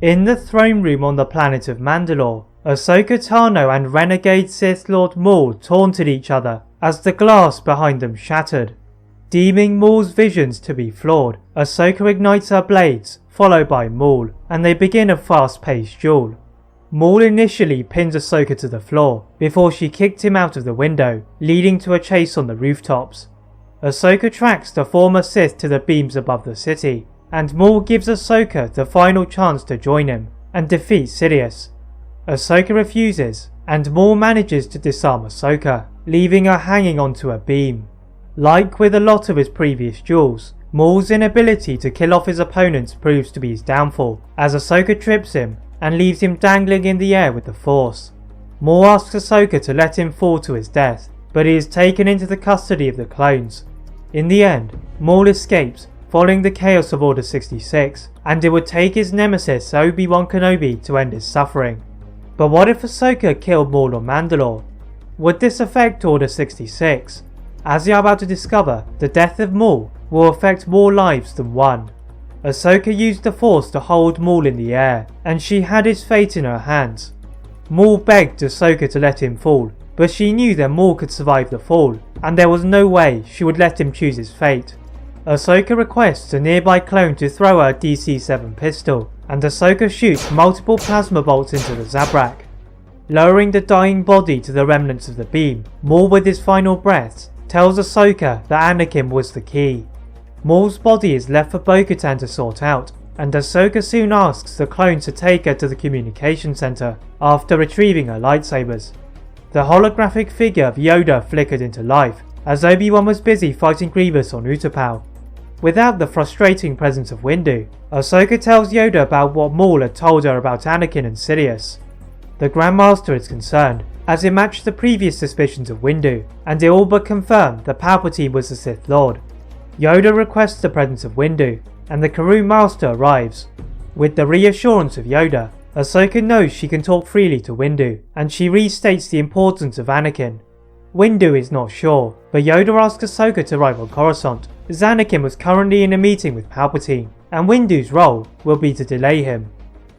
In the throne room on the planet of Mandalore, Ahsoka Tano and renegade Sith Lord Maul taunted each other as the glass behind them shattered. Deeming Maul's visions to be flawed, Ahsoka ignites her blades, followed by Maul, and they begin a fast-paced duel. Maul initially pins Ahsoka to the floor before she kicked him out of the window, leading to a chase on the rooftops. Ahsoka tracks the former Sith to the beams above the city, and Maul gives Ahsoka the final chance to join him and defeat Sidious. Ahsoka refuses, and Maul manages to disarm Ahsoka, leaving her hanging onto a beam. Like with a lot of his previous duels, Maul's inability to kill off his opponents proves to be his downfall, as Ahsoka trips him and leaves him dangling in the air with the Force. Maul asks Ahsoka to let him fall to his death, but he is taken into the custody of the clones. In the end, Maul escapes, following the chaos of Order 66, and it would take his nemesis Obi-Wan Kenobi to end his suffering. But what if Ahsoka killed Maul on Mandalore? Would this affect Order 66? As you are about to discover, the death of Maul will affect more lives than one. Ahsoka used the Force to hold Maul in the air, and she had his fate in her hands. Maul begged Ahsoka to let him fall, but she knew that Maul could survive the fall, and there was no way she would let him choose his fate. Ahsoka requests a nearby clone to throw her DC-7 pistol, and Ahsoka shoots multiple plasma bolts into the Zabrak. Lowering the dying body to the remnants of the beam, Maul with his final breaths tells Ahsoka that Anakin was the key. Maul's body is left for Bo-Katan to sort out, and Ahsoka soon asks the clones to take her to the communication center after retrieving her lightsabers. The holographic figure of Yoda flickered into life as Obi-Wan was busy fighting Grievous on Utapau. Without the frustrating presence of Windu, Ahsoka tells Yoda about what Maul had told her about Anakin and Sidious. The Grand Master is concerned, as it matched the previous suspicions of Windu, and it all but confirmed that Palpatine was the Sith Lord. Yoda requests the presence of Windu, and the Karoo Master arrives. With the reassurance of Yoda, Ahsoka knows she can talk freely to Windu, and she restates the importance of Anakin. Windu is not sure, but Yoda asks Ahsoka to arrive on Coruscant, as Anakin was currently in a meeting with Palpatine, and Windu's role will be to delay him.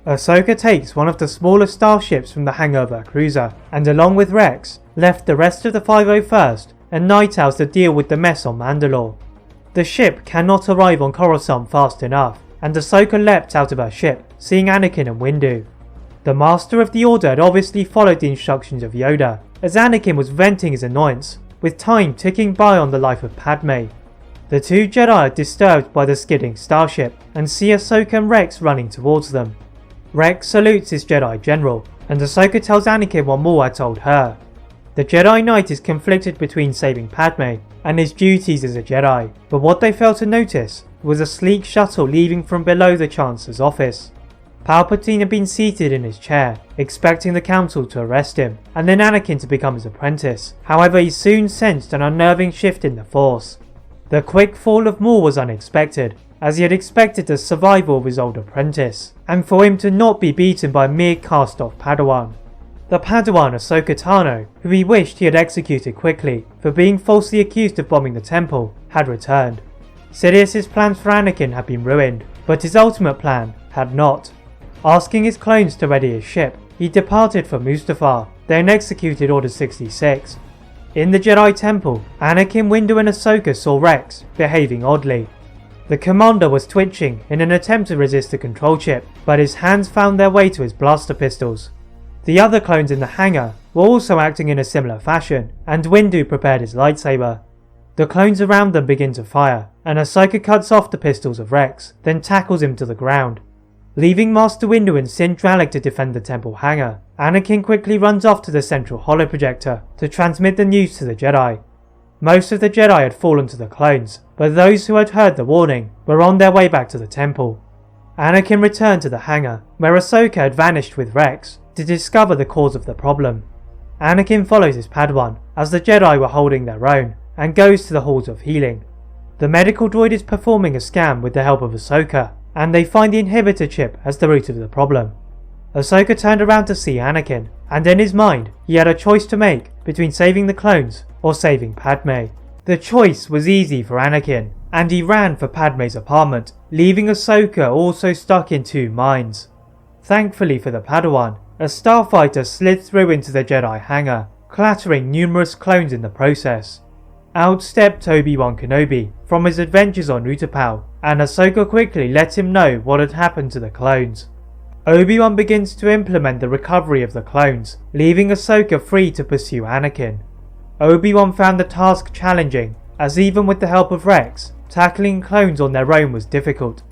Ahsoka takes one of the smaller starships from the hangar of her cruiser, and along with Rex, left the rest of the 501st and Night Owls to deal with the mess on Mandalore. The ship cannot arrive on Coruscant fast enough, and Ahsoka leapt out of her ship, seeing Anakin and Windu. The Master of the Order had obviously followed the instructions of Yoda, as Anakin was venting his annoyance, with time ticking by on the life of Padme. The two Jedi are disturbed by the skidding starship, and see Ahsoka and Rex running towards them. Rex salutes his Jedi General, and Ahsoka tells Anakin what Maul had told her. The Jedi Knight is conflicted between saving Padme and his duties as a Jedi, but what they failed to notice was a sleek shuttle leaving from below the Chancellor's office. Palpatine had been seated in his chair, expecting the Council to arrest him, and then Anakin to become his apprentice. However, he soon sensed an unnerving shift in the Force. The quick fall of Maul was unexpected, as he had expected the survival of his old apprentice, and for him to not be beaten by a mere cast-off Padawan. The Padawan Ahsoka Tano, who he wished he had executed quickly for being falsely accused of bombing the temple, had returned. Sidious's plans for Anakin had been ruined, but his ultimate plan had not. Asking his clones to ready his ship, he departed for Mustafar, then executed Order 66. In the Jedi Temple, Anakin, Windu and Ahsoka saw Rex behaving oddly. The commander was twitching in an attempt to resist the control chip, but his hands found their way to his blaster pistols. The other clones in the hangar were also acting in a similar fashion, and Windu prepared his lightsaber. The clones around them begin to fire, and Ahsoka cuts off the pistols of Rex, then tackles him to the ground. Leaving Master Windu and Sin Dralek to defend the temple hangar, Anakin quickly runs off to the central holoprojector to transmit the news to the Jedi. Most of the Jedi had fallen to the clones, but those who had heard the warning were on their way back to the temple. Anakin returned to the hangar, where Ahsoka had vanished with Rex, to discover the cause of the problem. Anakin follows his Padawan, as the Jedi were holding their own, and goes to the halls of healing. The medical droid is performing a scan with the help of Ahsoka, and they find the inhibitor chip as the root of the problem. Ahsoka turned around to see Anakin, and in his mind, he had a choice to make between saving the clones or saving Padme. The choice was easy for Anakin, and he ran for Padme's apartment, leaving Ahsoka also stuck in two minds. Thankfully for the Padawan, a starfighter slid through into the Jedi hangar, clattering numerous clones in the process. Out stepped Obi-Wan Kenobi from his adventures on Utapau, and Ahsoka quickly let him know what had happened to the clones. Obi-Wan begins to implement the recovery of the clones, leaving Ahsoka free to pursue Anakin. Obi-Wan found the task challenging, as even with the help of Rex, tackling clones on their own was difficult.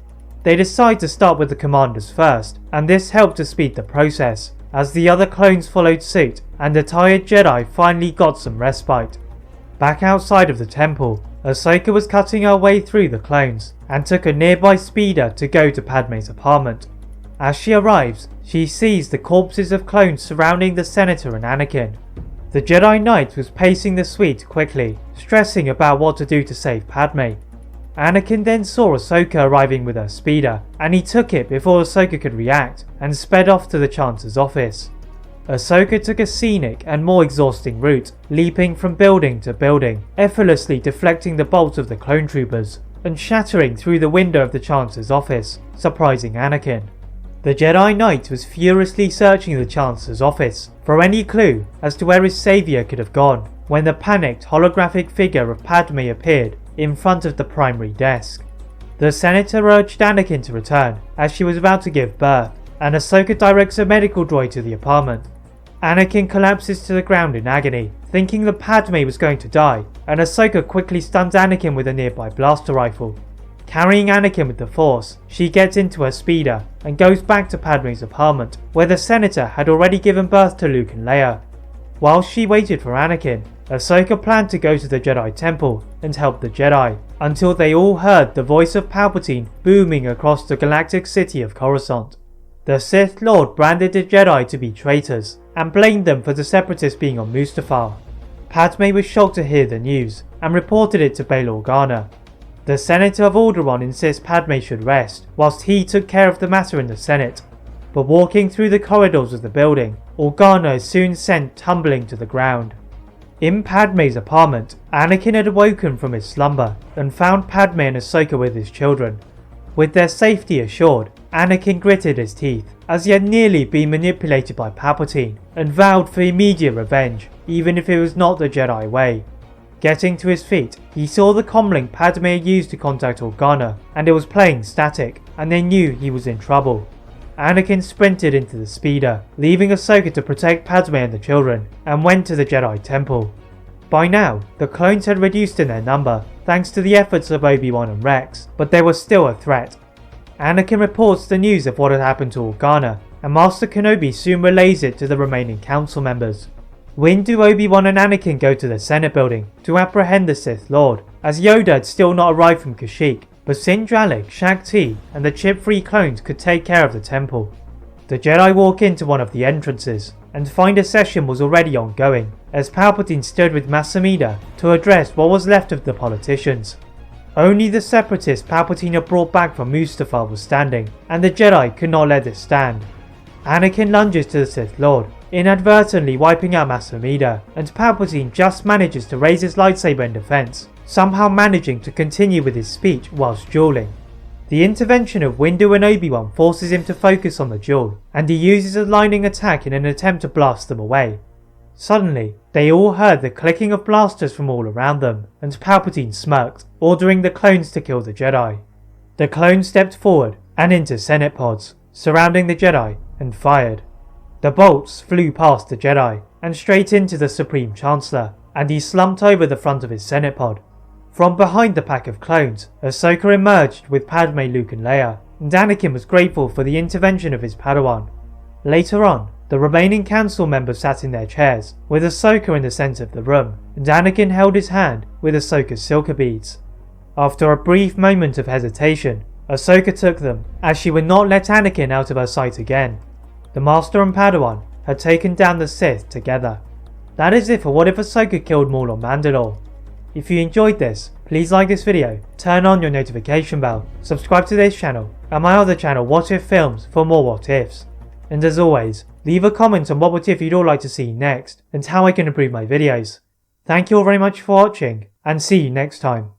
They decide to start with the commanders first, and this helped to speed the process, as the other clones followed suit and the tired Jedi finally got some respite. Back outside of the temple, Ahsoka was cutting her way through the clones and took a nearby speeder to go to Padme's apartment. As she arrives, she sees the corpses of clones surrounding the Senator and Anakin. The Jedi Knight was pacing the suite quickly, stressing about what to do to save Padme. Anakin then saw Ahsoka arriving with her speeder, and he took it before Ahsoka could react and sped off to the Chancellor's office. Ahsoka took a scenic and more exhausting route, leaping from building to building, effortlessly deflecting the bolts of the clone troopers, and shattering through the window of the Chancellor's office, surprising Anakin. The Jedi Knight was furiously searching the Chancellor's office for any clue as to where his saviour could have gone, when the panicked holographic figure of Padme appeared in front of the primary desk. The Senator urged Anakin to return as she was about to give birth, and Ahsoka directs a medical droid to the apartment. Anakin collapses to the ground in agony, thinking that Padme was going to die, and Ahsoka quickly stuns Anakin with a nearby blaster rifle. Carrying Anakin with the Force, she gets into her speeder and goes back to Padme's apartment, where the Senator had already given birth to Luke and Leia. While she waited for Anakin, Ahsoka planned to go to the Jedi Temple and help the Jedi, until they all heard the voice of Palpatine booming across the galactic city of Coruscant. The Sith Lord branded the Jedi to be traitors, and blamed them for the Separatists being on Mustafar. Padme was shocked to hear the news, and reported it to Bail Organa. The Senator of Alderaan insists Padme should rest, whilst he took care of the matter in the Senate. But walking through the corridors of the building, Organa is soon sent tumbling to the ground. In Padme's apartment, Anakin had awoken from his slumber, and found Padme and Ahsoka with his children. With their safety assured, Anakin gritted his teeth, as he had nearly been manipulated by Palpatine, and vowed for immediate revenge, even if it was not the Jedi way. Getting to his feet, he saw the comlink Padme had used to contact Organa, and it was playing static, and they knew he was in trouble. Anakin sprinted into the speeder, leaving Ahsoka to protect Padme and the children, and went to the Jedi Temple. By now, the clones had reduced in their number, thanks to the efforts of Obi-Wan and Rex, but they were still a threat. Anakin reports the news of what had happened to Organa, and Master Kenobi soon relays it to the remaining council members. When do Obi-Wan and Anakin go to the Senate building to apprehend the Sith Lord, as Yoda had still not arrived from Kashyyyk, but Sindralik, Shaak Ti, and the chip-free clones could take care of the temple. The Jedi walk into one of the entrances, and find a session was already ongoing, as Palpatine stood with Mas Amedda to address what was left of the politicians. Only the separatists Palpatine had brought back from Mustafar was standing, and the Jedi could not let this stand. Anakin lunges to the Sith Lord, inadvertently wiping out Mas Amedda, and Palpatine just manages to raise his lightsaber in defense, somehow managing to continue with his speech whilst dueling. The intervention of Windu and Obi-Wan forces him to focus on the duel, and he uses a lightning attack in an attempt to blast them away. Suddenly, they all heard the clicking of blasters from all around them, and Palpatine smirked, ordering the clones to kill the Jedi. The clones stepped forward and into Senate pods, surrounding the Jedi, and fired. The bolts flew past the Jedi, and straight into the Supreme Chancellor, and he slumped over the front of his Senate pod. From behind the pack of clones, Ahsoka emerged with Padme, Luke and Leia, and Anakin was grateful for the intervention of his Padawan. Later on, the remaining council members sat in their chairs, with Ahsoka in the centre of the room, and Anakin held his hand with Ahsoka's silka beads. After a brief moment of hesitation, Ahsoka took them, as she would not let Anakin out of her sight again. The Master and Padawan had taken down the Sith together. That is it for what if Ahsoka killed Maul on Mandalore. If you enjoyed this, please like this video, turn on your notification bell, subscribe to this channel and my other channel What If Films for more what ifs. And as always, leave a comment on what if you'd all like to see next and how I can improve my videos. Thank you all very much for watching, and see you next time.